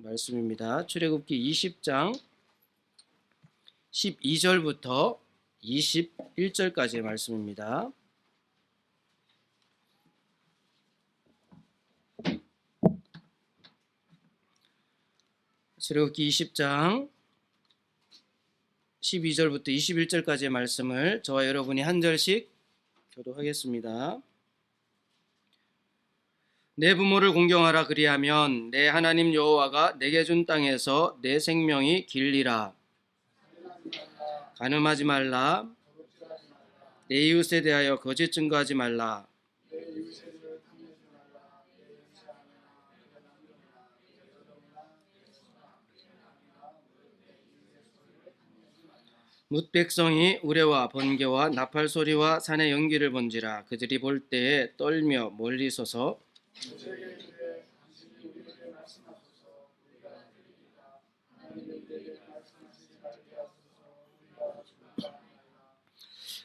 말씀입니다. 출애굽기 20장 12절부터 21절까지의 말씀입니다. 출애굽기 20장 12절부터 21절까지의 말씀을 저와 여러분이 한 절씩 교독하겠습니다. 내 부모를 공경하라. 그리하면 내 하나님 여호와가 내게 준 땅에서 내 생명이 길리라. 간음하지 말라. 내 이웃에 대하여 거짓 증거하지 말라. 뭇 백성이 우레와 번개와 나팔 소리와 산의 연기를 본지라. 그들이 볼 때에 떨며 멀리 서서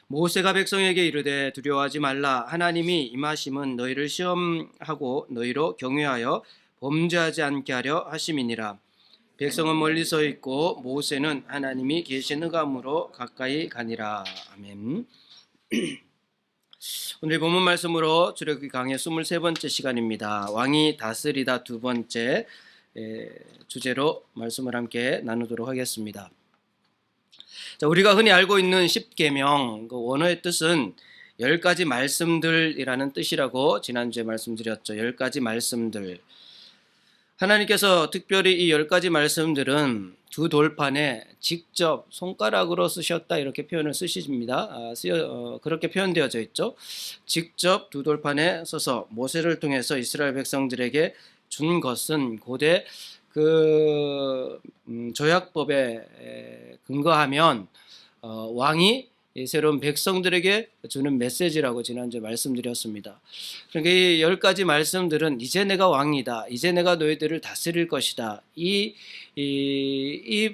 모세가 백성에게 이르되 두려워하지 말라. 하나님이 임하심은 너희를 시험하고 너희로 경외하여 범죄하지 않게 하려 하심이니라. 백성은 멀리 서 있고 모세는 하나님이 계신 흑암으로 가까이 가니라. 아멘. 오늘 본문 말씀으로 출애굽기 강의 23번째 시간입니다. 왕이 다스리다 두 번째 주제로 말씀을 함께 나누도록 하겠습니다. 자, 우리가 흔히 알고 있는 십계명, 그 원어의 뜻은 10가지 말씀들이라는 뜻이라고 지난주에 말씀드렸죠. 10가지 말씀들. 하나님께서 특별히 이 10가지 말씀들은 두 돌판에 직접 손가락으로 쓰셨다, 이렇게 표현을 쓰십니다. 그렇게 표현되어져 있죠. 직접 두 돌판에 써서 모세를 통해서 이스라엘 백성들에게 준 것은 고대 조약법에 근거하면 왕이 새로운 백성들에게 주는 메시지라고 지난주에 말씀드렸습니다. 그러니까 이 10가지 말씀들은 이제 내가 왕이다, 이제 내가 너희들을 다스릴 것이다, 이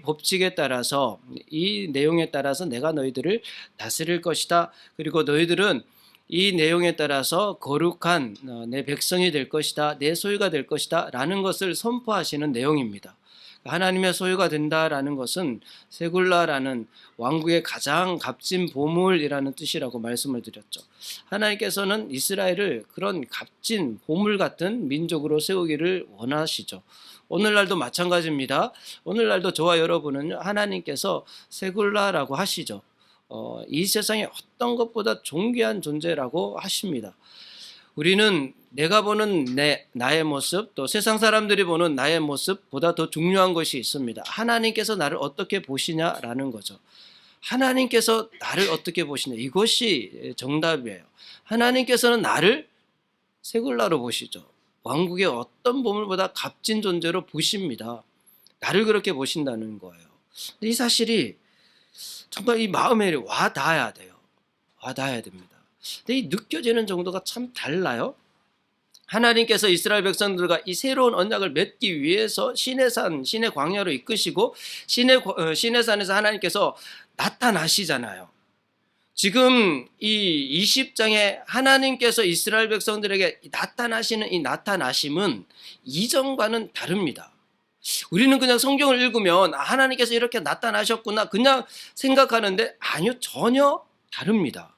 법칙에 따라서, 이 내용에 따라서 내가 너희들을 다스릴 것이다, 그리고 너희들은 이 내용에 따라서 거룩한 내 백성이 될 것이다, 내 소유가 될 것이다 라는 것을 선포하시는 내용입니다. 하나님의 소유가 된다라는 것은 세굴라라는 왕국의 가장 값진 보물이라는 뜻이라고 말씀을 드렸죠. 하나님께서는 이스라엘을 그런 값진 보물 같은 민족으로 세우기를 원하시죠. 오늘날도 마찬가지입니다. 오늘날도 저와 여러분은 하나님께서 세굴라라고 하시죠. 이 세상에 어떤 것보다 존귀한 존재라고 하십니다. 우리는 내가 보는 나의 모습, 또 세상 사람들이 보는 나의 모습보다 더 중요한 것이 있습니다. 하나님께서 나를 어떻게 보시냐라는 거죠. 하나님께서 나를 어떻게 보시냐, 이것이 정답이에요. 하나님께서는 나를 세굴라로 보시죠. 왕국의 어떤 보물보다 값진 존재로 보십니다. 나를 그렇게 보신다는 거예요. 이 사실이 정말 이 마음에 와 닿아야 돼요. 와 닿아야 됩니다. 근데 이 느껴지는 정도가 참 달라요. 하나님께서 이스라엘 백성들과 이 새로운 언약을 맺기 위해서 시내산, 시내 광야로 이끄시고 시내산에서 하나님께서 나타나시잖아요. 지금 이 20장에 하나님께서 이스라엘 백성들에게 나타나시는 이 나타나심은 이전과는 다릅니다. 우리는 그냥 성경을 읽으면 하나님께서 이렇게 나타나셨구나 그냥 생각하는데 아니요, 전혀 다릅니다.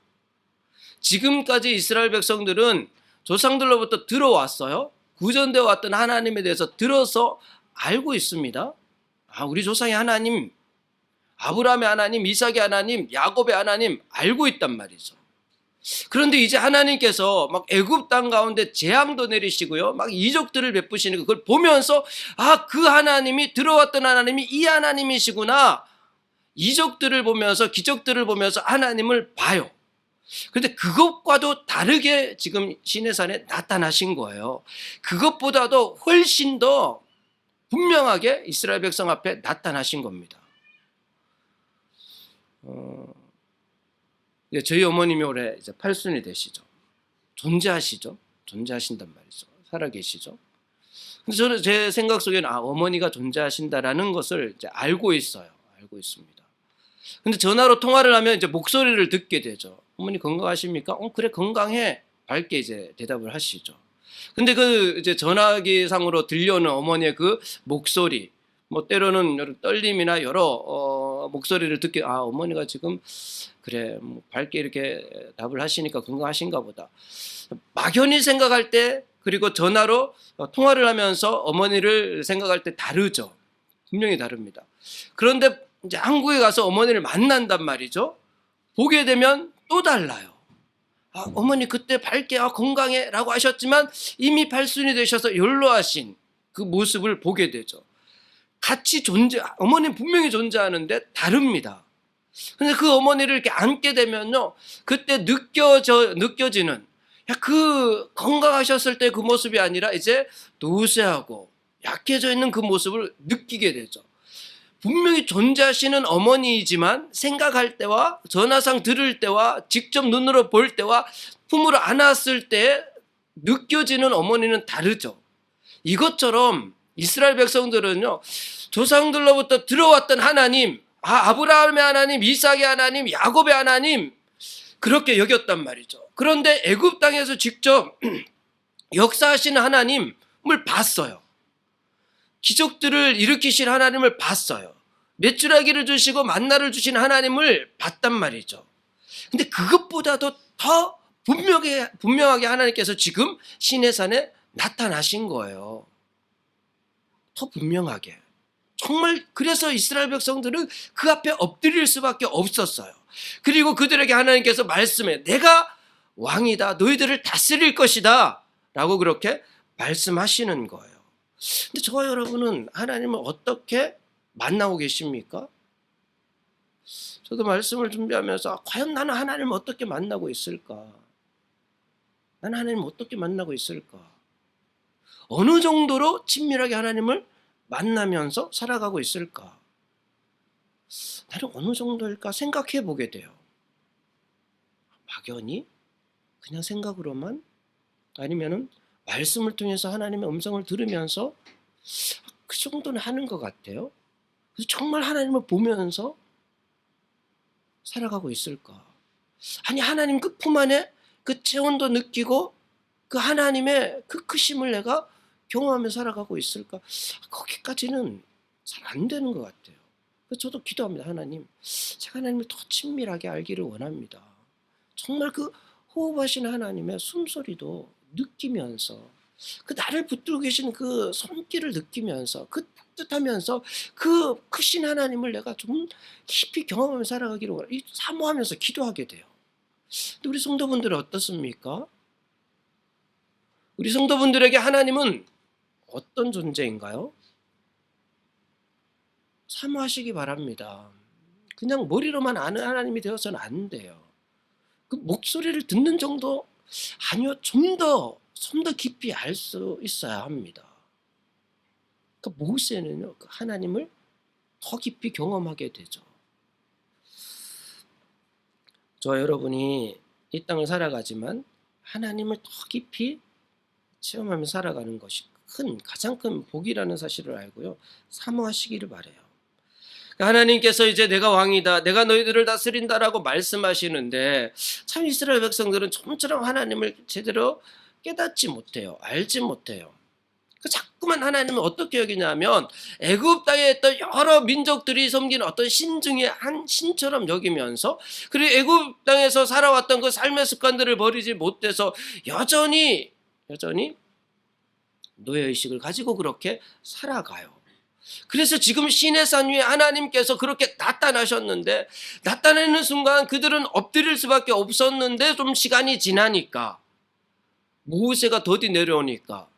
지금까지 이스라엘 백성들은 조상들로부터 들어왔어요. 구전되어 왔던 하나님에 대해서 들어서 알고 있습니다. 우리 조상의 하나님, 아브라함의 하나님, 이삭의 하나님, 야곱의 하나님 알고 있단 말이죠. 그런데 이제 하나님께서 막 애굽 땅 가운데 재앙도 내리시고요, 막 이적들을 베푸시는 그걸 보면서 그 하나님이, 들어왔던 하나님이 이 하나님이시구나, 이적들을 보면서, 기적들을 보면서 하나님을 봐요. 그런데 그것과도 다르게 지금 시내산에 나타나신 거예요. 그것보다도 훨씬 더 분명하게 이스라엘 백성 앞에 나타나신 겁니다. 저희 어머님이 올해 이제 8순이 되시죠. 존재하시죠. 존재하신단 말이죠. 살아계시죠. 근데 저는 제 생각 속에는 어머니가 존재하신다라는 것을 이제 알고 있어요. 알고 있습니다. 근데 전화로 통화를 하면 이제 목소리를 듣게 되죠. 어머니 건강하십니까? 그래 건강해. 밝게 이제 대답을 하시죠. 근데 그 이제 전화기상으로 들려오는 어머니의 그 목소리, 뭐 때로는 여러 떨림이나 여러 목소리를 듣게, 아, 어머니가 지금 그래, 뭐 밝게 이렇게 답을 하시니까 건강하신가 보다. 막연히 생각할 때, 그리고 전화로 통화를 하면서 어머니를 생각할 때 다르죠. 분명히 다릅니다. 그런데 이제 한국에 가서 어머니를 만난단 말이죠. 보게 되면 또 달라요. 아, 어머니 그때 밝게 건강해 라고 하셨지만 이미 팔순이 되셔서 연로하신 그 모습을 보게 되죠. 같이 어머니는 분명히 존재하는데 다릅니다. 근데 그 어머니를 이렇게 안게 되면요, 그때 느껴지는, 그 건강하셨을 때 그 모습이 아니라 이제 노쇠하고 약해져 있는 그 모습을 느끼게 되죠. 분명히 존재하시는 어머니이지만 생각할 때와 전화상 들을 때와 직접 눈으로 볼 때와 품으로 안았을 때 느껴지는 어머니는 다르죠. 이것처럼 이스라엘 백성들은요, 조상들로부터 들어왔던 하나님, 아브라함의 하나님, 이삭의 하나님, 야곱의 하나님, 그렇게 여겼단 말이죠. 그런데 애굽 땅에서 직접 역사하시는 하나님을 봤어요. 기적들을 일으키실 하나님을 봤어요. 메추라기를 주시고 만나를 주신 하나님을 봤단 말이죠. 근데 그것보다도 더 분명하게 하나님께서 지금 시내산에 나타나신 거예요. 더 분명하게. 정말 그래서 이스라엘 백성들은 그 앞에 엎드릴 수밖에 없었어요. 그리고 그들에게 하나님께서 말씀해, 내가 왕이다, 너희들을 다스릴 것이다 라고 그렇게 말씀하시는 거예요. 근데 저와 여러분은 하나님을 어떻게 만나고 계십니까? 저도 말씀을 준비하면서 과연 나는 하나님을 어떻게 만나고 있을까? 나는 하나님을 어떻게 만나고 있을까? 어느 정도로 친밀하게 하나님을 만나면서 살아가고 있을까? 나는 어느 정도일까 생각해 보게 돼요. 막연히? 그냥 생각으로만? 아니면은 말씀을 통해서 하나님의 음성을 들으면서 그 정도는 하는 것 같아요. 그래서 정말 하나님을 보면서 살아가고 있을까? 아니, 하나님 그 품 안에 그 체온도 느끼고 그 하나님의 그 크심을 내가 경험하며 살아가고 있을까? 거기까지는 잘 안 되는 것 같아요. 그래서 저도 기도합니다. 하나님, 제가 하나님을 더 친밀하게 알기를 원합니다. 정말 그 호흡하시는 하나님의 숨소리도 느끼면서, 그 나를 붙들고 계신 그 손길을 느끼면서, 그 따뜻하면서 그 크신 하나님을 내가 좀 깊이 경험하며 살아가기를 사모하면서 기도하게 돼요. 근데 우리 성도분들은 어떻습니까? 우리 성도분들에게 하나님은 어떤 존재인가요? 사모하시기 바랍니다. 그냥 머리로만 아는 하나님이 되어서는 안 돼요. 그 목소리를 듣는 정도? 아니요, 좀 더 깊이 알 수 있어야 합니다. 그 모세는요, 그 하나님을 더 깊이 경험하게 되죠. 저와 여러분이 이 땅을 살아가지만 하나님을 더 깊이 체험하며 살아가는 것이 가장 큰 복이라는 사실을 알고요, 사모하시기를 바라요. 하나님께서 이제 내가 왕이다, 내가 너희들을 다스린다라고 말씀하시는데, 참 이스라엘 백성들은 좀처럼 하나님을 제대로 깨닫지 못해요. 알지 못해요. 자꾸만 하나님을 어떻게 여기냐면 애굽 땅에 있던 여러 민족들이 섬기는 어떤 신 중에 한 신처럼 여기면서, 그리고 애굽 땅에서 살아왔던 그 삶의 습관들을 버리지 못해서 여전히 노예의식을 가지고 그렇게 살아가요. 그래서 지금 시내산 위에 하나님께서 그렇게 나타나셨는데, 나타나는 순간 그들은 엎드릴 수밖에 없었는데, 좀 시간이 지나니까 모세가 더디 내려오니까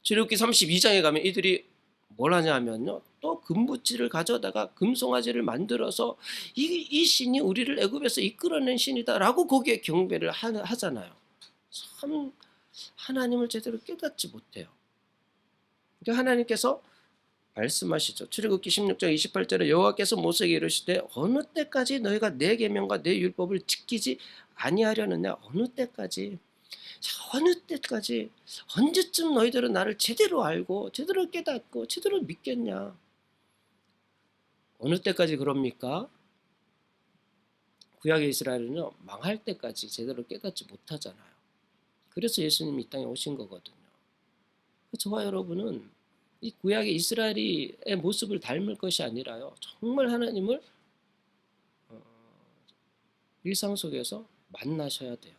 출애굽기 32장에 가면 이들이 뭘 하냐면요, 또 금붙지를 가져다가 금송아지를 만들어서 이 신이 우리를 애굽에서 이끌어낸 신이다라고 거기에 경배를 하잖아요. 참 하나님을 제대로 깨닫지 못해요. 그러니까 하나님께서 말씀하시죠. 출애굽기 16장 28절에 여호와께서 모세에게 이르시되 어느 때까지 너희가 내 계명과 내 율법을 지키지 아니하려느냐? 어느 때까지? 언제쯤 너희들은 나를 제대로 알고 제대로 깨닫고 제대로 믿겠냐? 어느 때까지 그럽니까? 구약의 이스라엘은요, 망할 때까지 제대로 깨닫지 못하잖아요. 그래서 예수님이 이 땅에 오신 거거든요. 저와 여러분은 이 구약의 이스라엘의 모습을 닮을 것이 아니라요, 정말 하나님을 일상 속에서 만나셔야 돼요.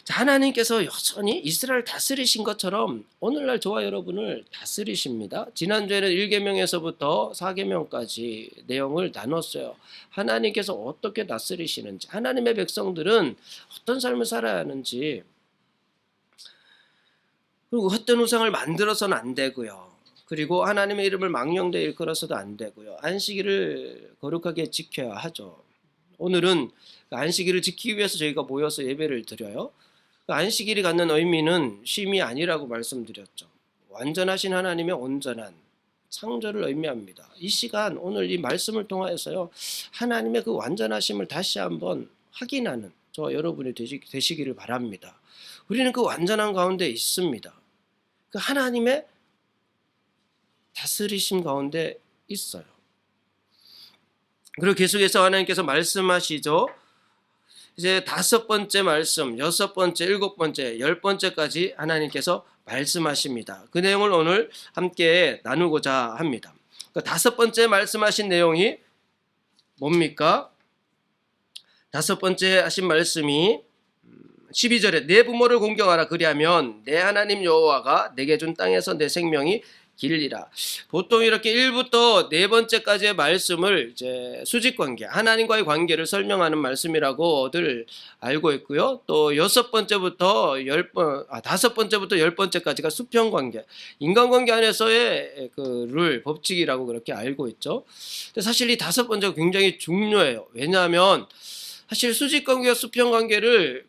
자, 하나님께서 여전히 이스라엘 다스리신 것처럼 오늘날 저와 여러분을 다스리십니다. 지난주에는 1계명에서부터 4계명까지 내용을 나눴어요. 하나님께서 어떻게 다스리시는지, 하나님의 백성들은 어떤 삶을 살아야 하는지, 그리고 헛된 우상을 만들어서는 안 되고요. 그리고 하나님의 이름을 망령되이 일컬어서도 안 되고요. 안식일을 거룩하게 지켜야 하죠. 오늘은 안식일을 지키기 위해서 저희가 모여서 예배를 드려요. 안식일이 갖는 의미는 쉼이 아니라고 말씀드렸죠. 완전하신 하나님의 온전한 창조를 의미합니다. 이 시간 오늘 이 말씀을 통하여서요, 하나님의 그 완전하심을 다시 한번 확인하는 저와 여러분이 되시기를 바랍니다. 우리는 그 완전한 가운데 있습니다. 그 하나님의 다스리심 가운데 있어요. 그리고 계속해서 하나님께서 말씀하시죠. 이제 5번째 말씀, 6번째, 7번째, 10번째까지 하나님께서 말씀하십니다. 그 내용을 오늘 함께 나누고자 합니다. 그 5번째 말씀하신 내용이 뭡니까? 5번째 하신 말씀이 12절에 내 부모를 공경하라, 그리하면 내 하나님 여호와가 내게 준 땅에서 내 생명이 길리라. 보통 이렇게 1부터 4번째까지의 말씀을 이제 수직관계, 하나님과의 관계를 설명하는 말씀이라고들 알고 있고요. 또 5번째부터 10번째까지가 수평관계, 인간관계 안에서의 그 룰, 법칙이라고 그렇게 알고 있죠. 근데 사실 이 5번째가 굉장히 중요해요. 왜냐하면 사실 수직관계와 수평관계를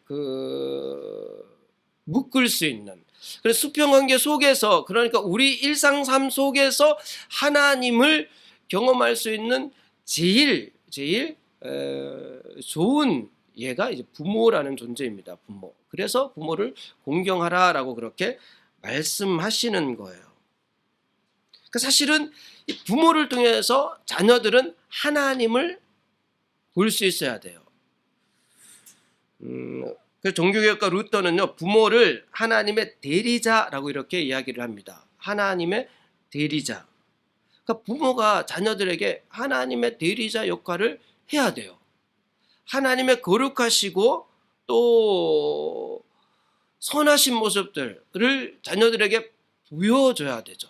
묶을 수 있는, 그래서 수평관계 속에서, 그러니까 우리 일상 삶 속에서 하나님을 경험할 수 있는 제일 좋은 예가 이제 부모라는 존재입니다. 부모. 그래서 부모를 공경하라라고 그렇게 말씀하시는 거예요. 그러니까 사실은 이 부모를 통해서 자녀들은 하나님을 볼 수 있어야 돼요. 그래서 종교개혁가 루터는요, 부모를 하나님의 대리자라고 이렇게 이야기를 합니다. 하나님의 대리자. 그러니까 부모가 자녀들에게 하나님의 대리자 역할을 해야 돼요. 하나님의 거룩하시고 또 선하신 모습들을 자녀들에게 보여줘야 되죠.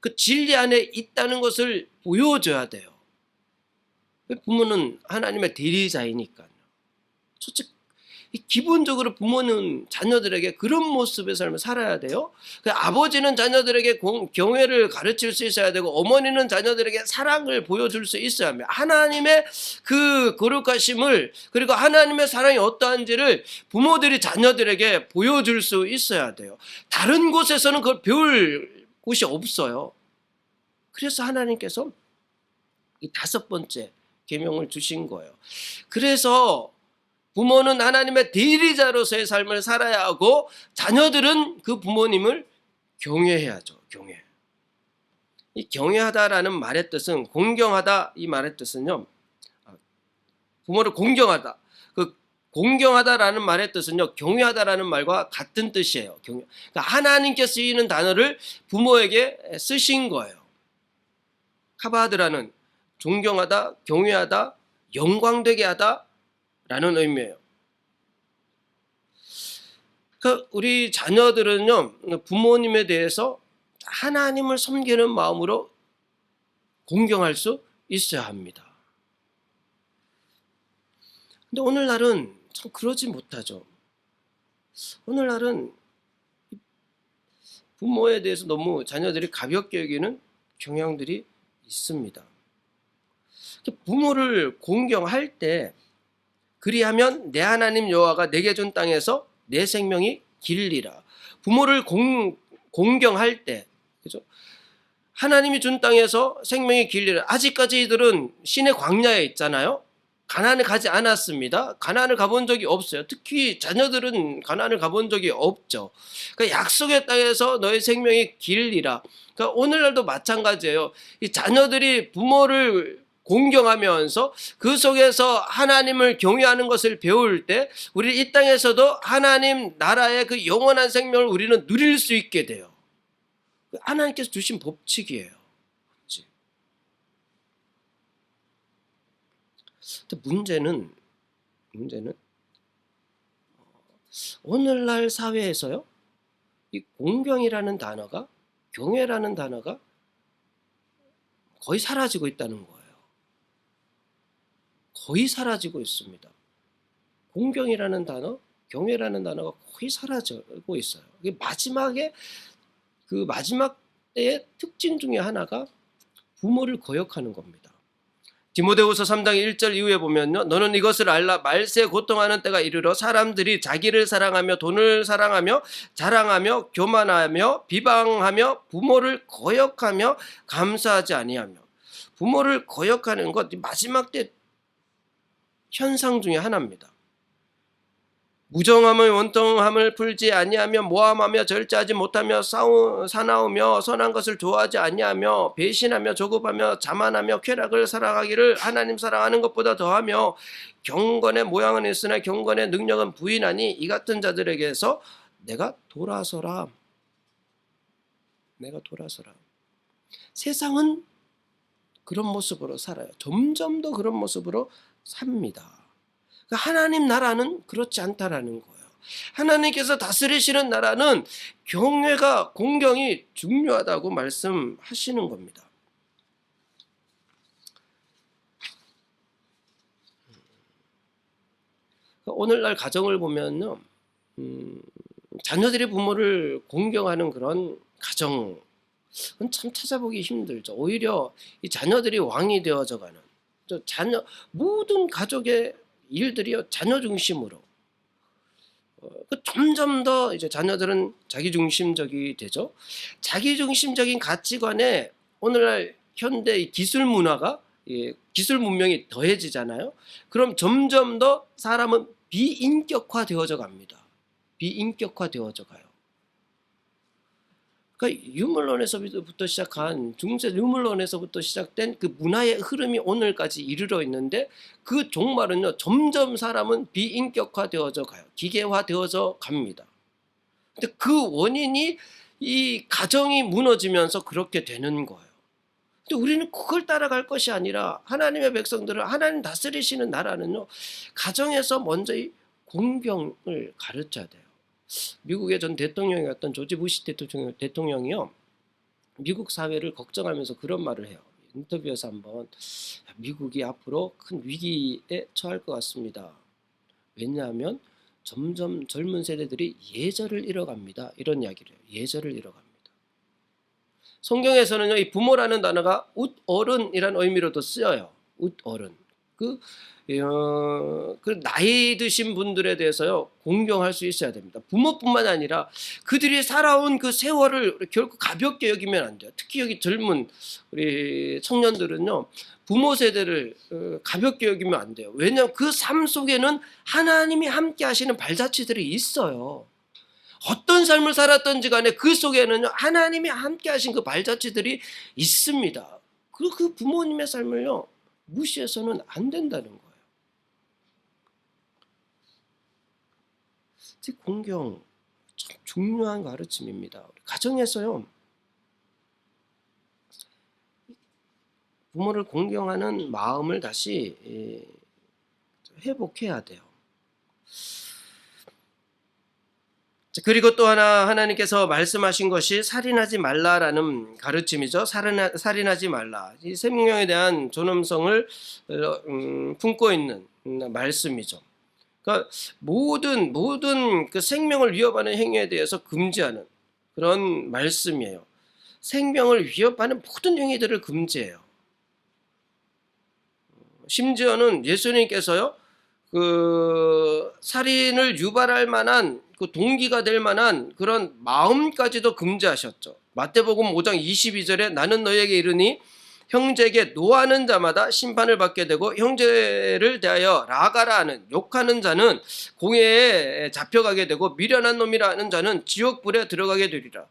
그 진리 안에 있다는 것을 보여줘야 돼요. 부모는 하나님의 대리자이니까요. 기본적으로 부모는 자녀들에게 그런 모습의 삶을 살아야 돼요. 아버지는 자녀들에게 경외를 가르칠 수 있어야 되고, 어머니는 자녀들에게 사랑을 보여줄 수 있어야 합니다. 하나님의 그 거룩하심을, 그리고 하나님의 사랑이 어떠한지를 부모들이 자녀들에게 보여줄 수 있어야 돼요. 다른 곳에서는 그걸 배울 곳이 없어요. 그래서 하나님께서 이 5번째 계명을 주신 거예요. 그래서 부모는 하나님의 대리자로서의 삶을 살아야 하고, 자녀들은 그 부모님을 경외해야죠. 경외. 이 경외하다라는 말의 뜻은, 공경하다 이 말의 뜻은요, 부모를 공경하다. 그 공경하다라는 말의 뜻은요, 경외하다라는 말과 같은 뜻이에요. 경외. 그러니까 하나님께 쓰이는 단어를 부모에게 쓰신 거예요. 카바드라는 존경하다, 경외하다, 영광되게 하다 라는 의미예요. 우리 자녀들은요, 부모님에 대해서 하나님을 섬기는 마음으로 공경할 수 있어야 합니다. 근데 오늘날은 참 그러지 못하죠. 오늘날은 부모에 대해서 너무 자녀들이 가볍게 여기는 경향들이 있습니다. 부모를 공경할 때, 그리하면 내 하나님 여호와가 내게 준 땅에서 내 생명이 길리라. 부모를 공경할 때, 그죠? 하나님이 준 땅에서 생명이 길리라. 아직까지 이들은 신의 광야에 있잖아요. 가나안에 가지 않았습니다. 가나안을 가본 적이 없어요. 특히 자녀들은 가나안을 가본 적이 없죠. 그러니까 약속의 땅에서 너의 생명이 길리라. 그러니까 오늘날도 마찬가지예요. 이 자녀들이 부모를 공경하면서 그 속에서 하나님을 경외하는 것을 배울 때 우리 이 땅에서도 하나님 나라의 그 영원한 생명을 우리는 누릴 수 있게 돼요. 하나님께서 주신 법칙이에요. 법칙. 문제는 오늘날 사회에서요, 이 공경이라는 단어가, 경외라는 단어가 거의 사라지고 있다는 거예요. 거의 사라지고 있습니다. 공경이라는 단어, 경외라는 단어가 거의 사라지고 있어요. 이게 마지막 때의 특징 중에 하나가 부모를 거역하는 겁니다. 디모데후서 3장 1절 이후에 보면요, 너는 이것을 알라. 말세에 고통하는 때가 이르러 사람들이 자기를 사랑하며 돈을 사랑하며 자랑하며 교만하며 비방하며 부모를 거역하며 감사하지 아니하며. 부모를 거역하는 것 마지막 때 현상 중에 하나입니다. 무정함을 원통함을 풀지 아니하며 모함하며 절제하지 못하며 사나우며 선한 것을 좋아하지 아니하며 배신하며 조급하며 자만하며 쾌락을 사랑하기를 하나님 사랑하는 것보다 더하며 경건의 모양은 있으나 경건의 능력은 부인하니 이 같은 자들에게서 내가 돌아서라. 세상은 그런 모습으로 살아요. 점점 더 그런 모습으로 삽니다. 하나님 나라는 그렇지 않다라는 거예요. 하나님께서 다스리시는 나라는 경외가, 공경이 중요하다고 말씀하시는 겁니다. 오늘날 가정을 보면요, 자녀들이 부모를 공경하는 그런 가정은 참 찾아보기 힘들죠. 오히려 이 자녀들이 왕이 되어져가는, 모든 가족의 일들이요, 자녀 중심으로. 점점 더 이제 자녀들은 자기 중심적이 되죠. 자기 중심적인 가치관에 오늘날 현대 기술 문화가, 기술 문명이 더해지잖아요. 그럼 점점 더 사람은 비인격화되어져 갑니다. 비인격화되어져 가요. 그러니까 유물론에서부터 시작한, 중세 유물론에서부터 시작된 그 문화의 흐름이 오늘까지 이르러 있는데, 그 종말은요, 점점 사람은 비인격화되어져 가요. 기계화되어져 갑니다. 근데 그 원인이 이 가정이 무너지면서 그렇게 되는 거예요. 근데 우리는 그걸 따라갈 것이 아니라 하나님의 백성들을, 하나님 다스리시는 나라는요, 가정에서 먼저 이 공경을 가르쳐야 돼요. 미국의 전 대통령이었던 조지 부시 대통령이요, 미국 사회를 걱정하면서 그런 말을 해요. 인터뷰에서 한번, 미국이 앞으로 큰 위기에 처할 것 같습니다. 왜냐하면 점점 젊은 세대들이 예절을 잃어갑니다. 이런 이야기를 해요. 예절을 잃어갑니다. 성경에서는요, 이 부모라는 단어가 웃어른이라는 의미로도 쓰여요. 웃어른. 그 나이 드신 분들에 대해서요, 공경할 수 있어야 됩니다. 부모뿐만 아니라 그들이 살아온 그 세월을 결코 가볍게 여기면 안 돼요. 특히 여기 젊은 우리 청년들은요, 부모 세대를 가볍게 여기면 안 돼요. 왜냐하면 그 삶 속에는 하나님이 함께 하시는 발자취들이 있어요. 어떤 삶을 살았던지 간에 그 속에는 하나님이 함께 하신 그 발자취들이 있습니다. 그 부모님의 삶을요, 무시해서는 안 된다는 거예요. 공경 참 중요한 가르침입니다. 가정에서요, 부모를 공경하는 마음을 다시 회복해야 돼요. 그리고 또 하나 하나님께서 말씀하신 것이 살인하지 말라라는 가르침이죠. 살인하지 말라. 이 생명에 대한 존엄성을 품고 있는 말씀이죠. 그러니까 모든 그 생명을 위협하는 행위에 대해서 금지하는 그런 말씀이에요. 생명을 위협하는 모든 행위들을 금지해요. 심지어는 예수님께서요, 그 살인을 유발할 만한, 그 동기가 될 만한 그런 마음까지도 금지하셨죠. 마태복음 5장 22절에 나는 너희에게 이르니 형제에게 노하는 자마다 심판을 받게 되고 형제를 대하여 라가라 하는, 욕하는 자는 공회에 잡혀가게 되고 미련한 놈이라 하는 자는 지옥불에 들어가게 되리라.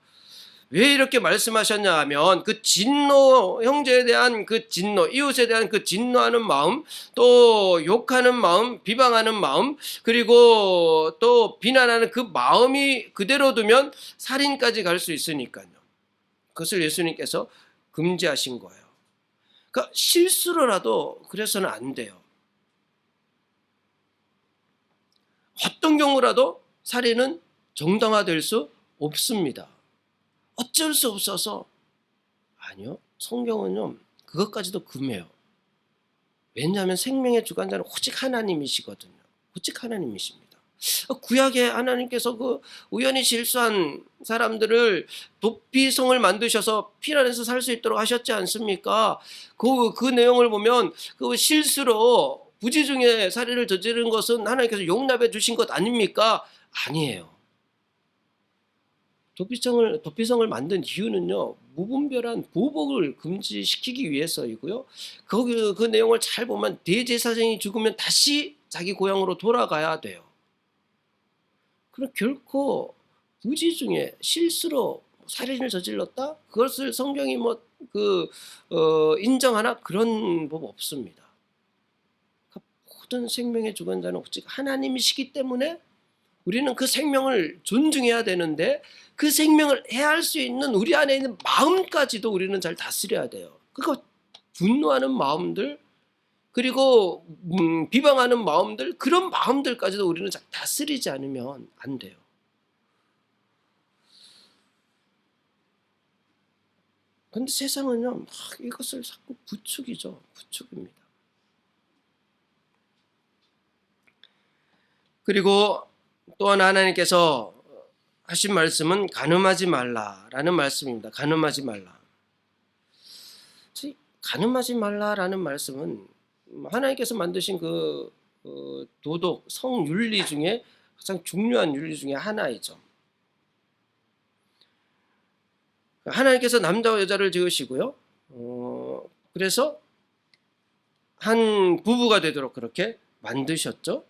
왜 이렇게 말씀하셨냐 하면 그 진노, 형제에 대한 그 진노, 이웃에 대한 그 진노하는 마음, 또 욕하는 마음, 비방하는 마음, 그리고 또 비난하는 그 마음이 그대로 두면 살인까지 갈 수 있으니까요. 그것을 예수님께서 금지하신 거예요. 그러니까 실수로라도 그래서는 안 돼요. 어떤 경우라도 살인은 정당화될 수 없습니다. 어쩔 수 없어서. 아니요, 성경은요 그것까지도 금해요. 왜냐하면 생명의 주관자는 오직 하나님이시거든요. 오직 하나님이십니다. 구약에 하나님께서 그 우연히 실수한 사람들을 도피성을 만드셔서 피난해서 살 수 있도록 하셨지 않습니까? 그 내용을 보면 그 실수로 부지 중에 살인을 저지른 것은 하나님께서 용납해 주신 것 아닙니까? 아니에요. 도피성을 만든 이유는요, 무분별한 보복을 금지시키기 위해서이고요. 그 내용을 잘 보면 대제사장이 죽으면 다시 자기 고향으로 돌아가야 돼요. 그럼 결코 부지 중에 실수로 살인을 저질렀다? 그것을 성경이 인정하나? 그런 법 없습니다. 그러니까 모든 생명의 주관자는 오직 하나님이시기 때문에 우리는 그 생명을 존중해야 되는데 그 생명을 해할 수 있는 우리 안에 있는 마음까지도 우리는 잘 다스려야 돼요. 그러니까 분노하는 마음들, 그리고 비방하는 마음들, 그런 마음들까지도 우리는 잘 다스리지 않으면 안 돼요. 그런데 세상은요, 막 이것을 자꾸 부추기죠. 부추깁니다. 그리고 또한 하나님께서 하신 말씀은 간음하지 말라라는 말씀입니다. 간음하지 말라. 간음하지 말라라는 말씀은 하나님께서 만드신 그 도덕, 성윤리 중에 가장 중요한 윤리 중에 하나이죠. 하나님께서 남자와 여자를 지으시고요. 그래서 한 부부가 되도록 그렇게 만드셨죠.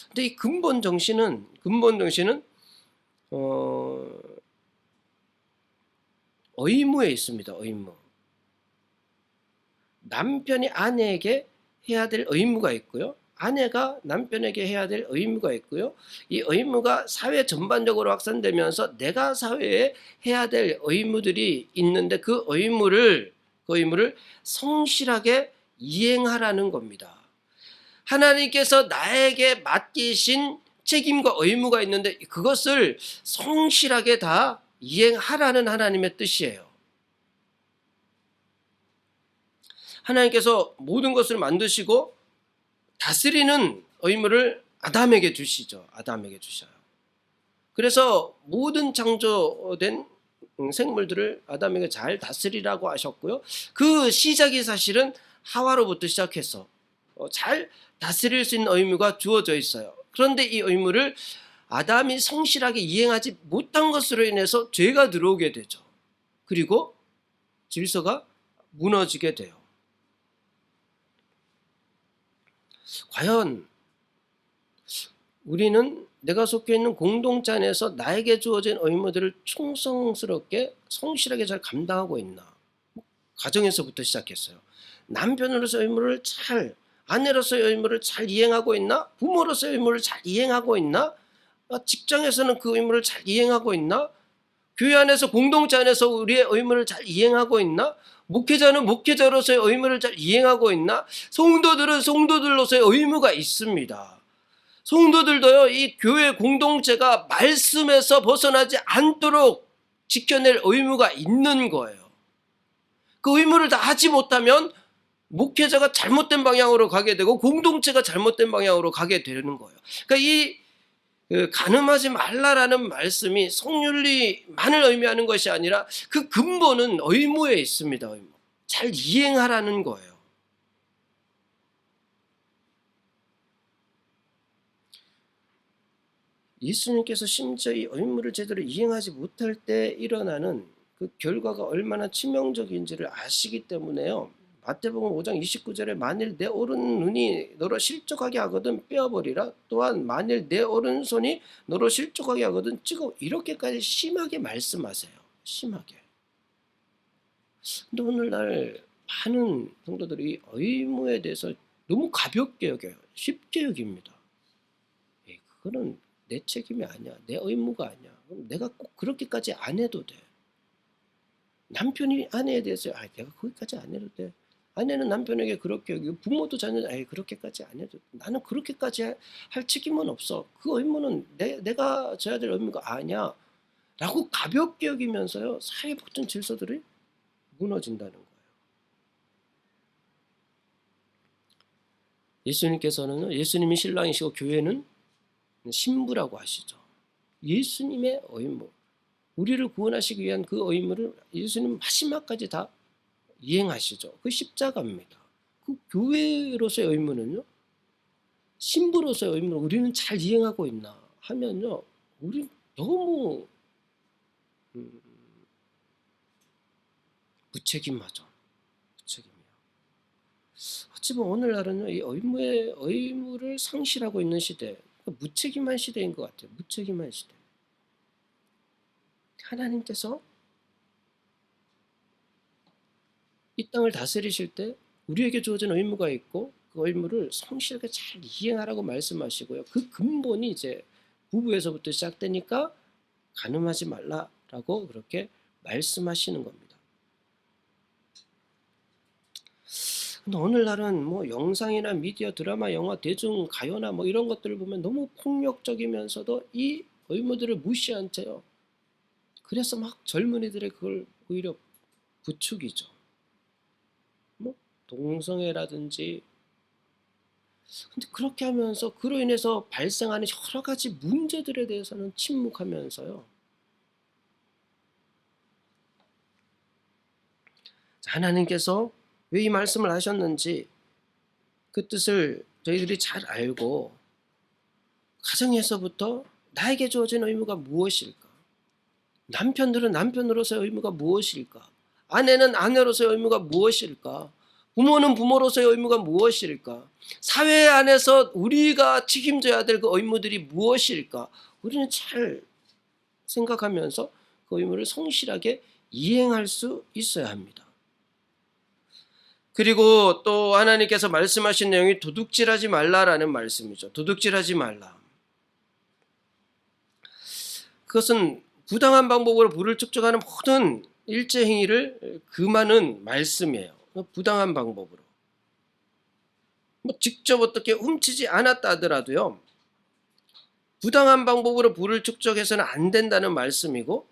근데 이 근본 정신은 의무에 있습니다. 의무. 남편이 아내에게 해야 될 의무가 있고요. 아내가 남편에게 해야 될 의무가 있고요. 이 의무가 사회 전반적으로 확산되면서 내가 사회에 해야 될 의무들이 있는데 그 의무를 성실하게 이행하라는 겁니다. 하나님께서 나에게 맡기신 책임과 의무가 있는데 그것을 성실하게 다 이행하라는 하나님의 뜻이에요. 하나님께서 모든 것을 만드시고 다스리는 의무를 아담에게 주시죠. 아담에게 주셔요. 그래서 모든 창조된 생물들을 아담에게 잘 다스리라고 하셨고요. 그 시작이 사실은 하와로부터 시작해서 잘 다스릴 수 있는 의무가 주어져 있어요. 그런데 이 의무를 아담이 성실하게 이행하지 못한 것으로 인해서 죄가 들어오게 되죠. 그리고 질서가 무너지게 돼요. 과연 우리는 내가 속해 있는 공동체 안에서 나에게 주어진 의무들을 충성스럽게 성실하게 잘 감당하고 있나? 가정에서부터 시작했어요. 남편으로서 의무를 아내로서의 의무를 잘 이행하고 있나? 부모로서의 의무를 잘 이행하고 있나? 직장에서는 그 의무를 잘 이행하고 있나? 교회 안에서 공동체 안에서 우리의 의무를 잘 이행하고 있나? 목회자는 목회자로서의 의무를 잘 이행하고 있나? 성도들은 성도들로서의 의무가 있습니다. 성도들도요, 이 교회 공동체가 말씀에서 벗어나지 않도록 지켜낼 의무가 있는 거예요. 그 의무를 다 하지 못하면 목회자가 잘못된 방향으로 가게 되고 공동체가 잘못된 방향으로 가게 되는 거예요. 그러니까 이 간음하지 말라라는 말씀이 성윤리만을 의미하는 것이 아니라 그 근본은 의무에 있습니다. 의무. 잘 이행하라는 거예요. 예수님께서 심지어 이 의무를 제대로 이행하지 못할 때 일어나는 그 결과가 얼마나 치명적인지를 아시기 때문에요. 마태복음 5장 29절에 만일 내 오른눈이 너로 실족하게 하거든 빼어버리라. 또한 만일 내 오른손이 너로 실족하게 하거든 찍어. 이렇게까지 심하게 말씀하세요. 심하게. 근데 오늘날 많은 성도들이 의무에 대해서 너무 가볍게 여겨요. 쉽게 여깁니다. 그거는 내 책임이 아니야. 내 의무가 아니야. 그럼 내가 꼭 그렇게까지 안 해도 돼. 남편이 아내에 대해서 내가 거기까지 안 해도 돼. 아내는 남편에게 그렇게 여기고 부모도 자녀 그렇게까지 안 해도 돼. 나는 그렇게까지 할 책임은 없어. 그 의무는 내가 져야 될 의무가 아니야. 라고 가볍게 여기면서요. 사회 모든 질서들이 무너진다는 거예요. 예수님께서는 예수님이 신랑이시고 교회는 신부라고 하시죠. 예수님의 의무, 우리를 구원하시기 위한 그 의무를 예수님 마지막까지 다 이행하시죠. 그 십자가입니다. 그 교회로서의 의무는요, 신부로서의 의무를 우리는 잘 이행하고 있나 하면요, 우리 너무 무책임하죠. 무책임이요. 어찌 보면 오늘날은요, 이 의무를 상실하고 있는 시대, 무책임한 시대인 것 같아요. 무책임한 시대. 하나님께서 이 땅을 다스리실 때 우리에게 주어진 의무가 있고 그 의무를 성실하게 잘 이행하라고 말씀하시고요. 그 근본이 이제 부부에서부터 시작되니까 간음하지 말라라고 그렇게 말씀하시는 겁니다. 근데 오늘날은 뭐 영상이나 미디어, 드라마, 영화, 대중, 가요나 뭐 이런 것들을 보면 너무 폭력적이면서도 이 의무들을 무시한 채요. 그래서 막 젊은이들의 그걸 오히려 부추기죠. 뭐 동성애라든지. 근데 그렇게 하면서 그로 인해서 발생하는 여러 가지 문제들에 대해서는 침묵하면서요. 하나님께서 왜 이 말씀을 하셨는지 그 뜻을 저희들이 잘 알고 가정에서부터 나에게 주어진 의무가 무엇일까? 남편들은 남편으로서의 의무가 무엇일까? 아내는 아내로서의 의무가 무엇일까? 부모는 부모로서의 의무가 무엇일까? 사회 안에서 우리가 책임져야 될 그 의무들이 무엇일까? 우리는 잘 생각하면서 그 의무를 성실하게 이행할 수 있어야 합니다. 그리고 또 하나님께서 말씀하신 내용이 도둑질하지 말라라는 말씀이죠. 도둑질하지 말라. 그것은 부당한 방법으로 부를 축적하는 모든 일제 행위를 금하는 말씀이에요. 부당한 방법으로. 뭐 직접 어떻게 훔치지 않았다 하더라도요. 부당한 방법으로 부를 축적해서는 안 된다는 말씀이고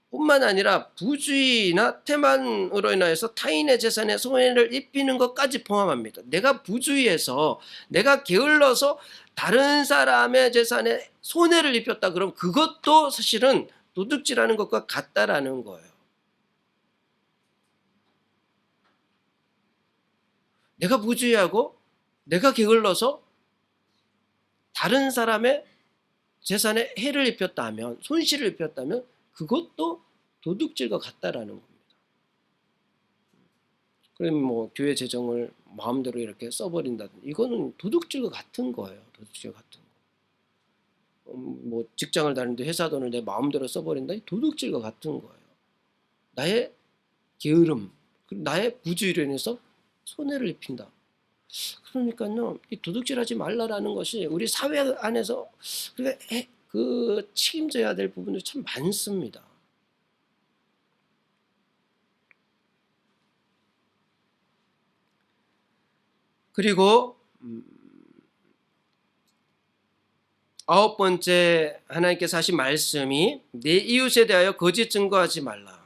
뿐만 아니라 부주의나 태만으로 인하여서 타인의 재산에 손해를 입히는 것까지 포함합니다. 내가 부주의해서 내가 게을러서 다른 사람의 재산에 손해를 입혔다 그러면 그것도 사실은 도둑질하는 것과 같다라는 거예요. 내가 부주의하고 내가 게을러서 다른 사람의 재산에 해를 입혔다면, 손실을 입혔다면 그것도 도둑질과 같다라는 겁니다. 그럼 뭐 교회 재정을 마음대로 이렇게 써버린다든지 이거는 도둑질과 같은 거예요. 도둑질 같은 거. 뭐 직장을 다니는데 회사 돈을 내 마음대로 써버린다. 도둑질과 같은 거예요. 나의 게으름, 나의 부주의로 인해서 손해를 입힌다. 그러니까요, 이 도둑질하지 말라라는 것이 우리 사회 안에서 그 책임져야 될 부분들이 참 많습니다. 그리고 9번째 하나님께서 하신 말씀이 내 이웃에 대하여 거짓 증거하지 말라.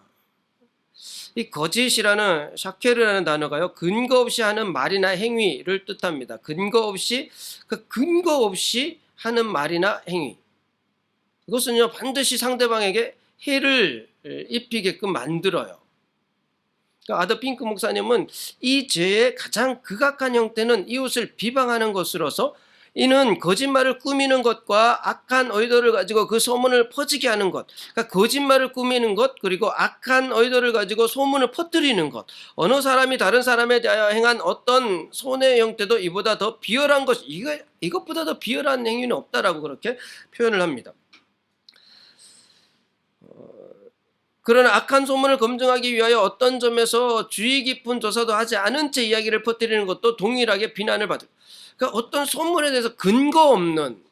이 거짓이라는 샤케르라는 단어가요, 근거 없이 하는 말이나 행위를 뜻합니다. 근거 없이 하는 말이나 행위. 이것은요 반드시 상대방에게 해를 입히게끔 만들어요. 그러니까 아더 핑크 목사님은 이 죄의 가장 극악한 형태는 이웃을 비방하는 것으로서 이는 거짓말을 꾸미는 것과 악한 의도를 가지고 그 소문을 퍼지게 하는 것, 그러니까 거짓말을 꾸미는 것, 그리고 악한 의도를 가지고 소문을 퍼뜨리는 것, 어느 사람이 다른 사람에 대하여 행한 어떤 손해 형태도 이보다 더 비열한 것, 이것보다 더 비열한 행위는 없다라고 그렇게 표현을 합니다. 그러나 악한 소문을 검증하기 위하여 어떤 점에서 주의 깊은 조사도 하지 않은 채 이야기를 퍼뜨리는 것도 동일하게 비난을 받을. 그러니까 어떤 소문에 대해서 근거 없는,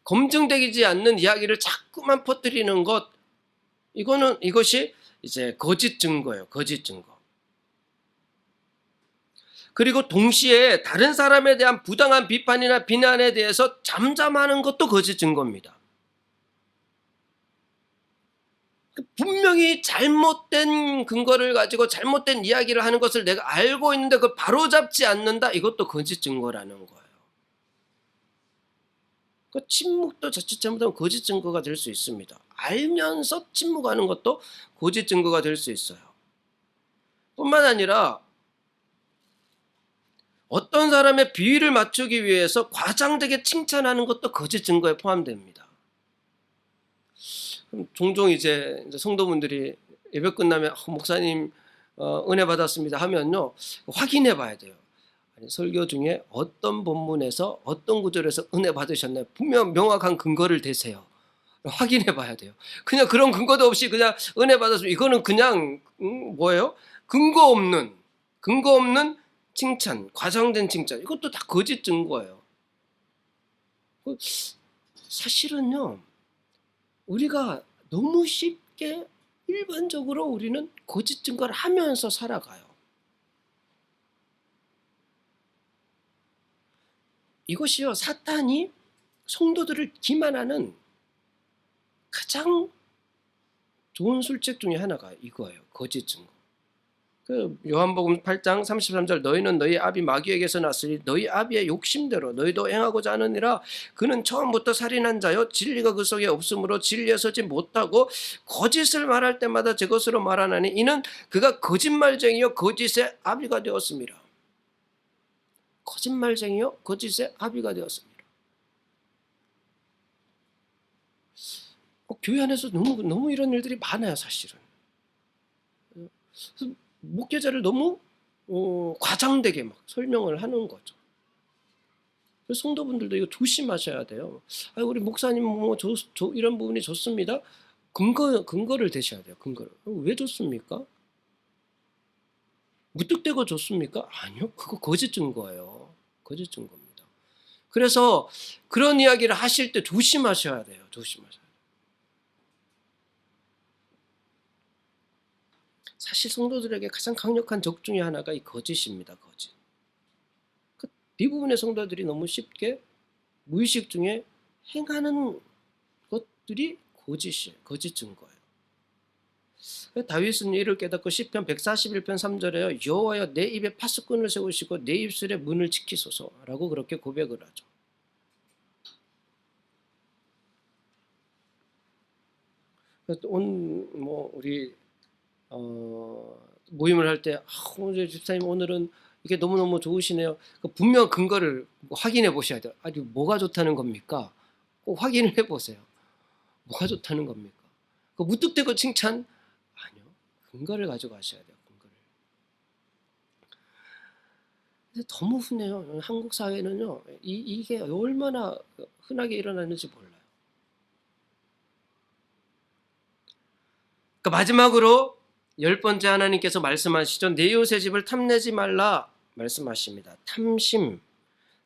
검증되지 않는 이야기를 자꾸만 퍼뜨리는 것, 이것이 이제 거짓 증거예요. 거짓 증거. 그리고 동시에 다른 사람에 대한 부당한 비판이나 비난에 대해서 잠잠하는 것도 거짓 증거입니다. 분명히 잘못된 근거를 가지고 잘못된 이야기를 하는 것을 내가 알고 있는데 그걸 바로잡지 않는다? 이것도 거짓 증거라는 거예요. 그 침묵도 자칫 잘못하면 거짓 증거가 될 수 있습니다. 알면서 침묵하는 것도 거짓 증거가 될 수 있어요. 뿐만 아니라 어떤 사람의 비위를 맞추기 위해서 과장되게 칭찬하는 것도 거짓 증거에 포함됩니다. 종종 이제 성도분들이 예배 끝나면 목사님 은혜 받았습니다 하면요, 확인해 봐야 돼요. 아니, 설교 중에 어떤 본문에서 어떤 구절에서 은혜 받으셨나요? 분명 명확한 근거를 대세요. 확인해 봐야 돼요. 그냥 그런 근거도 없이 그냥 은혜 받았으면 이거는 그냥 뭐예요? 근거 없는 칭찬, 과장된 칭찬. 이것도 다 거짓 증거예요. 사실은요, 우리가 너무 쉽게 일반적으로 우리는 거짓 증거를 하면서 살아가요. 이것이요, 사탄이 성도들을 기만하는 가장 좋은 술책 중에 하나가 이거예요. 거짓 증거. 그 요한복음 8장 33절, 너희는 너희 아비 마귀에게서 났으니 너희 아비의 욕심대로 너희도 행하고자 하느니라. 그는 처음부터 살인한 자요, 진리가 그 속에 없으므로 진리에 서지 못하고 거짓을 말할 때마다 제 것으로 말하나니 이는 그가 거짓말쟁이요 거짓의 아비가 되었습니다. 거짓말쟁이요 거짓의 아비가 되었습니다. 교회 안에서 너무 이런 일들이 많아요, 사실은. 목회자를 너무 과장되게 막 설명을 하는 거죠. 그래서 성도분들도 이거 조심하셔야 돼요. 우리 목사님 이런 부분이 좋습니다. 근거를 대셔야 돼요. 근거를. 왜 좋습니까? 무턱대고 좋습니까? 아니요. 그거 거짓 증거예요. 거짓 증거입니다. 그래서 그런 이야기를 하실 때 조심하셔야 돼요. 조심하셔야 돼요. 사실 성도들에게 가장 강력한 적 중에 하나가 이 거짓입니다. 거짓. 대부분의 성도들이 너무 쉽게 무의식 중에 행하는 것들이 거짓이에요. 거짓 증거예요. 다윗은 이를 깨닫고 시편 141편 3절에요. 여호와여 내 입에 파수꾼을 세우시고 내 입술에 문을 지키소서라고 그렇게 고백을 하죠. 우리 모임을 할 때 집사님 오늘은 이게 너무너무 좋으시네요. 분명 근거를 확인해 보셔야 돼요. 아니 뭐가 좋다는 겁니까? 꼭 확인을 해보세요. 뭐가 좋다는 겁니까? 무뚝대고 칭찬? 아니요. 근거를 가지고 하셔야 돼요. 근거를. 근데 너무 흔해요. 한국 사회는요. 이게 얼마나 흔하게 일어나는지 몰라요. 마지막으로 10번째 하나님께서 말씀하시죠. 내 이웃의 집을 탐내지 말라 말씀하십니다.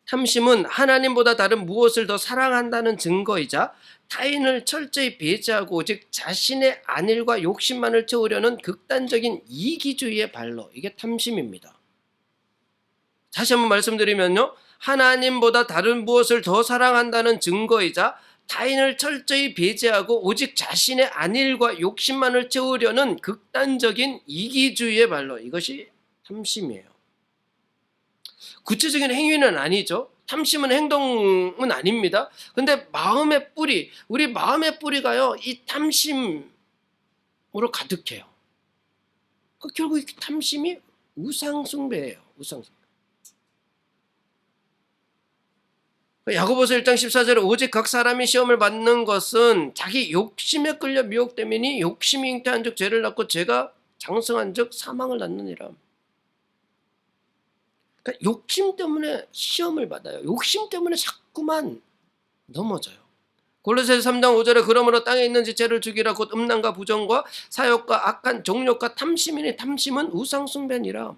탐심은 하나님보다 다른 무엇을 더 사랑한다는 증거이자 타인을 철저히 배제하고 오직 자신의 안일과 욕심만을 채우려는 극단적인 이기주의의 발로, 이게 탐심입니다. 다시 한번 말씀드리면요, 하나님보다 다른 무엇을 더 사랑한다는 증거이자 타인을 철저히 배제하고 오직 자신의 안일과 욕심만을 채우려는 극단적인 이기주의의 발로, 이것이 탐심이에요. 구체적인 행위는 아니죠. 탐심은 행동은 아닙니다. 근데 마음의 뿌리, 우리 마음의 뿌리가요, 이 탐심으로 가득해요. 결국 이 탐심이 우상숭배예요. 우상숭배. 야고보서 1장 14절에 오직 각 사람이 시험을 받는 것은 자기 욕심에 끌려 미혹되매니 욕심이 잉태한 즉 죄를 낳고 죄가 장성한 즉 사망을 낳느니라. 그러니까 욕심 때문에 시험을 받아요. 욕심 때문에 자꾸만 넘어져요. 골로새서 3장 5절에 그러므로 땅에 있는 지체를 죽이라 곧 음란과 부정과 사욕과 악한 정욕과 탐심이니 탐심은 우상 숭배니라.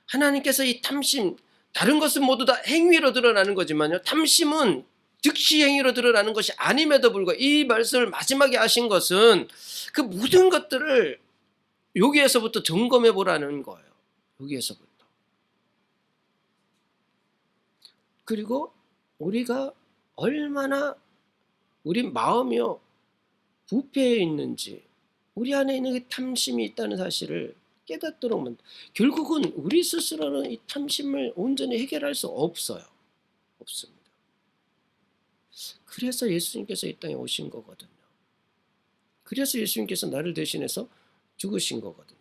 하나님께서 이 탐심, 다른 것은 모두 다 행위로 드러나는 거지만요, 탐심은 즉시 행위로 드러나는 것이 아님에도 불구하고 이 말씀을 마지막에 하신 것은 그 모든 것들을 여기에서부터 점검해 보라는 거예요. 여기에서부터. 그리고 우리가 얼마나 우리 마음이요 부패해 있는지, 우리 안에 있는 그 탐심이 있다는 사실을 깨닫도록 만들. 결국은 우리 스스로는 이 탐심을 온전히 해결할 수 없어요. 없습니다. 그래서 예수님께서 이 땅에 오신 거거든요. 그래서 예수님께서 나를 대신해서 죽으신 거거든요.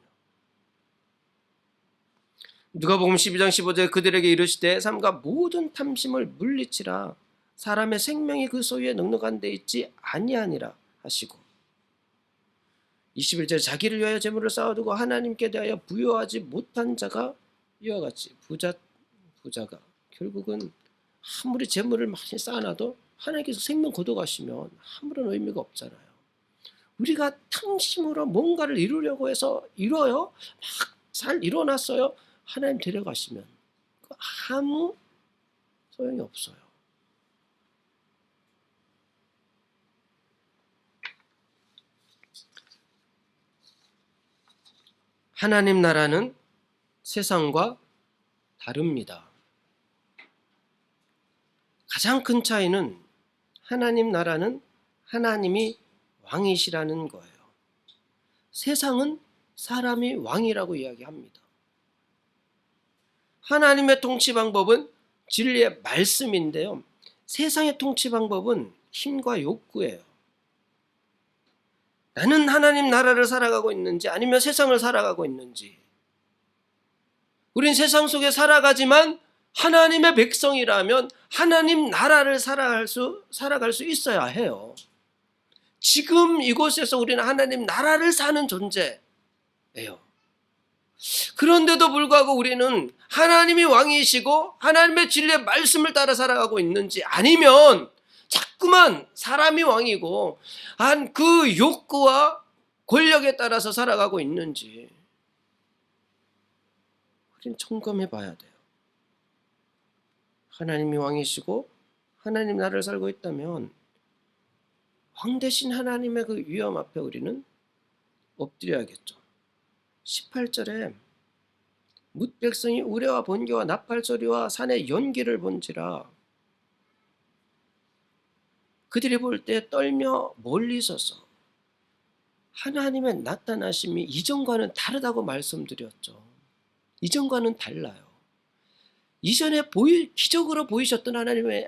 누가복음 12장 15절에 그들에게 이르시되 삼가 모든 탐심을 물리치라. 사람의 생명이 그 소유에 넉넉한 데 있지 아니하니라 하시고, 21절 자기를 위하여 재물을 쌓아두고 하나님께 대하여 부여하지 못한 자가 이와 같이 부자가 결국은 아무리 재물을 많이 쌓아놔도 하나님께서 생명 거둬가시면 아무런 의미가 없잖아요. 우리가 탐심으로 뭔가를 이루려고 해서 이뤄요. 막 잘 이뤄놨어요. 하나님 데려가시면 아무 소용이 없어요. 하나님 나라는 세상과 다릅니다. 가장 큰 차이는 하나님 나라는 하나님이 왕이시라는 거예요. 세상은 사람이 왕이라고 이야기합니다. 하나님의 통치 방법은 진리의 말씀인데요, 세상의 통치 방법은 힘과 욕구예요. 나는 하나님 나라를 살아가고 있는지 아니면 세상을 살아가고 있는지. 우린 세상 속에 살아가지만 하나님의 백성이라면 하나님 나라를 살아갈 수 있어야 해요. 지금 이곳에서 우리는 하나님 나라를 사는 존재예요. 그런데도 불구하고 우리는 하나님이 왕이시고 하나님의 진리의 말씀을 따라 살아가고 있는지, 아니면 자꾸만 사람이 왕이고 한 그 욕구와 권력에 따라서 살아가고 있는지 우리는 점검해 봐야 돼요. 하나님이 왕이시고 하나님 나라를 살고 있다면 왕 대신 하나님의 그 위엄 앞에 우리는 엎드려야겠죠. 18절에 뭇 백성이 우레와 번개와 나팔 소리와 산의 연기를 본지라. 그들이 볼 때 떨며 멀리 서서. 하나님의 나타나심이 이전과는 다르다고 말씀드렸죠. 이전과는 달라요. 이전에 기적으로 보이셨던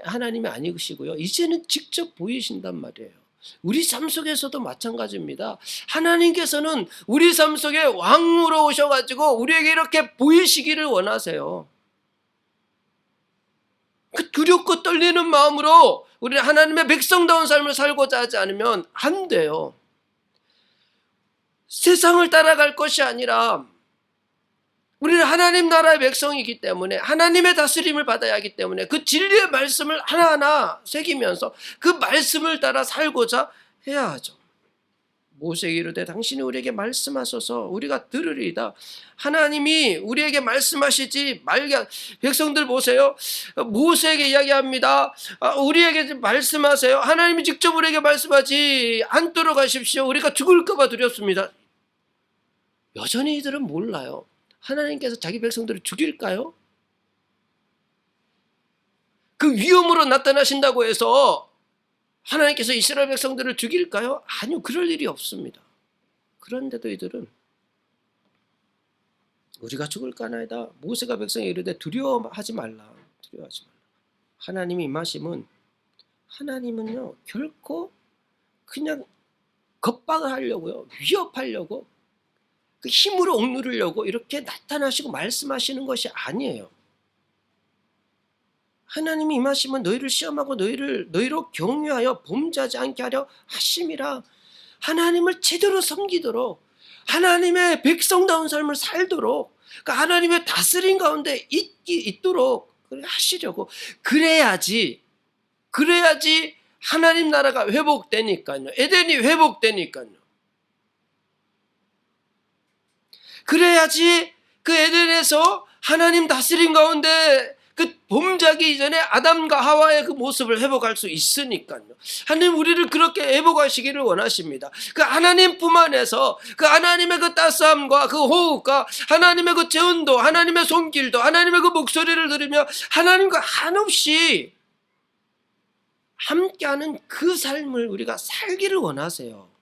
하나님이 아니시고요, 이제는 직접 보이신단 말이에요. 우리 삶 속에서도 마찬가지입니다. 하나님께서는 우리 삶 속에 왕으로 오셔가지고 우리에게 이렇게 보이시기를 원하세요. 그 두렵고 떨리는 마음으로 우리는 하나님의 백성다운 삶을 살고자 하지 않으면 안 돼요. 세상을 따라갈 것이 아니라 우리는 하나님 나라의 백성이기 때문에 하나님의 다스림을 받아야 하기 때문에 그 진리의 말씀을 하나하나 새기면서 그 말씀을 따라 살고자 해야 하죠. 모세에게 이르되 당신이 우리에게 말씀하소서 우리가 들으리이다. 하나님이 우리에게 말씀하시지 말게. 백성들 보세요. 모세에게 이야기합니다. 우리에게 말씀하세요. 하나님이 직접 우리에게 말씀하지 않도록 하십시오. 우리가 죽을까 봐 두렵습니다. 여전히 이들은 몰라요. 하나님께서 자기 백성들을 죽일까요? 그 위험으로 나타나신다고 해서 하나님께서 이스라엘 백성들을 죽일까요? 아니요, 그럴 일이 없습니다. 그런데도 이들은 우리가 죽을까나이다. 모세가 백성에 이르되 두려워하지 말라. 하나님이 임하심은, 하나님은요 결코 그냥 겁박을 하려고요, 위협하려고, 그 힘으로 억누르려고 이렇게 나타나시고 말씀하시는 것이 아니에요. 하나님이 임하시면 너희를 시험하고 너희로 경유하여 범죄하지 않게 하려 하심이라. 하나님을 제대로 섬기도록, 하나님의 백성다운 삶을 살도록, 그러니까 하나님의 다스림 가운데 있도록 하시려고. 그래야지 그래야지 하나님 나라가 회복되니까요. 에덴이 회복되니까요. 그래야지 그 에덴에서 하나님 다스림 가운데 그 범죄하기 이전에 아담과 하와의 그 모습을 회복할 수 있으니까요. 하나님 우리를 그렇게 회복하시기를 원하십니다. 그 하나님 품 안에서 그 하나님의 그 따스함과 그 호흡과 하나님의 그 재운도, 하나님의 손길도, 하나님의 그 목소리를 들으며 하나님과 한없이 함께하는 그 삶을 우리가 살기를 원하세요.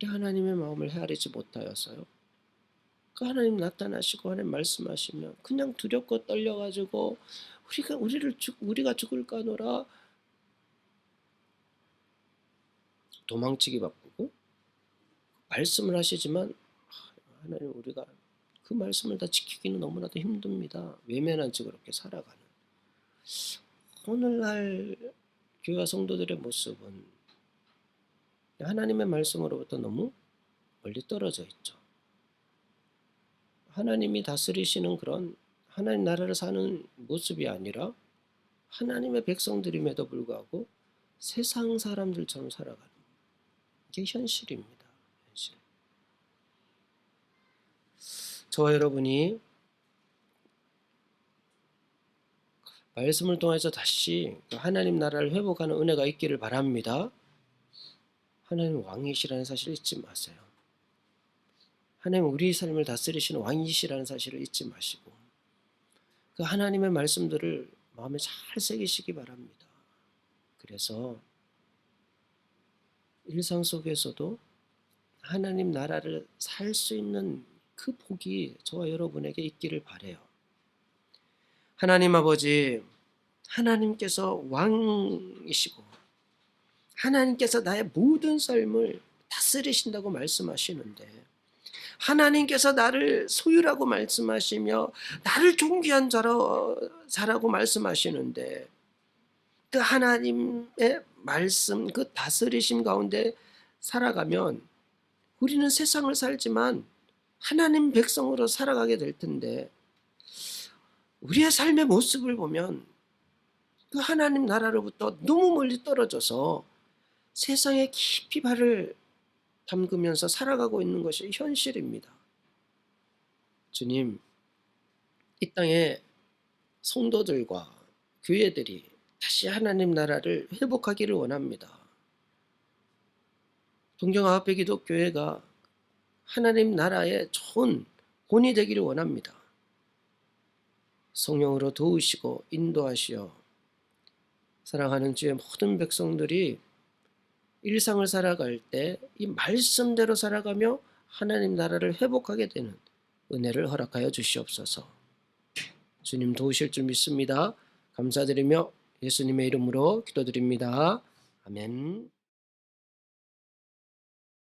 우리 하나님의 마음을 헤아리지 못하여서요. 그 하나님 나타나시고 하나님 말씀하시면 그냥 두렵고 떨려가지고 우리가 죽을까노라 도망치기 바쁘고, 말씀을 하시지만 하나님 우리가 그 말씀을 다 지키기는 너무나도 힘듭니다. 외면한 채 그렇게 살아가는 오늘날 교회와 성도들의 모습은 하나님의 말씀으로부터 너무 멀리 떨어져 있죠. 하나님이 다스리시는 그런 하나님 나라를 사는 모습이 아니라 하나님의 백성들임에도 불구하고 세상 사람들처럼 살아가는 게 현실입니다. 현실. 저와 여러분이 말씀을 통해서 다시 하나님 나라를 회복하는 은혜가 있기를 바랍니다. 하나님 왕이시라는 사실을 잊지 마세요. 하나님 우리 삶을 다스리시는 왕이시라는 사실을 잊지 마시고 그 하나님의 말씀들을 마음에 잘 새기시기 바랍니다. 그래서 일상 속에서도 하나님 나라를 살 수 있는 그 복이 저와 여러분에게 있기를 바라요. 하나님 아버지, 하나님께서 왕이시고 하나님께서 나의 모든 삶을 다스리신다고 말씀하시는데 하나님께서 나를 소유라고 말씀하시며 나를 존귀한 자라고 말씀하시는데 그 하나님의 말씀, 그 다스리심 가운데 살아가면 우리는 세상을 살지만 하나님 백성으로 살아가게 될 텐데 우리의 삶의 모습을 보면 그 하나님 나라로부터 너무 멀리 떨어져서 세상에 깊이 발을 담그면서 살아가고 있는 것이 현실입니다. 주님, 이 땅의 성도들과 교회들이 다시 하나님 나라를 회복하기를 원합니다. 동정아합회기독교회가 하나님 나라의 좋은 본이 되기를 원합니다. 성령으로 도우시고 인도하시어 사랑하는 주의 모든 백성들이 일상을 살아갈 때 이 말씀대로 살아가며 하나님 나라를 회복하게 되는 은혜를 허락하여 주시옵소서. 주님 도우실 줄 믿습니다. 감사드리며 예수님의 이름으로 기도드립니다. 아멘.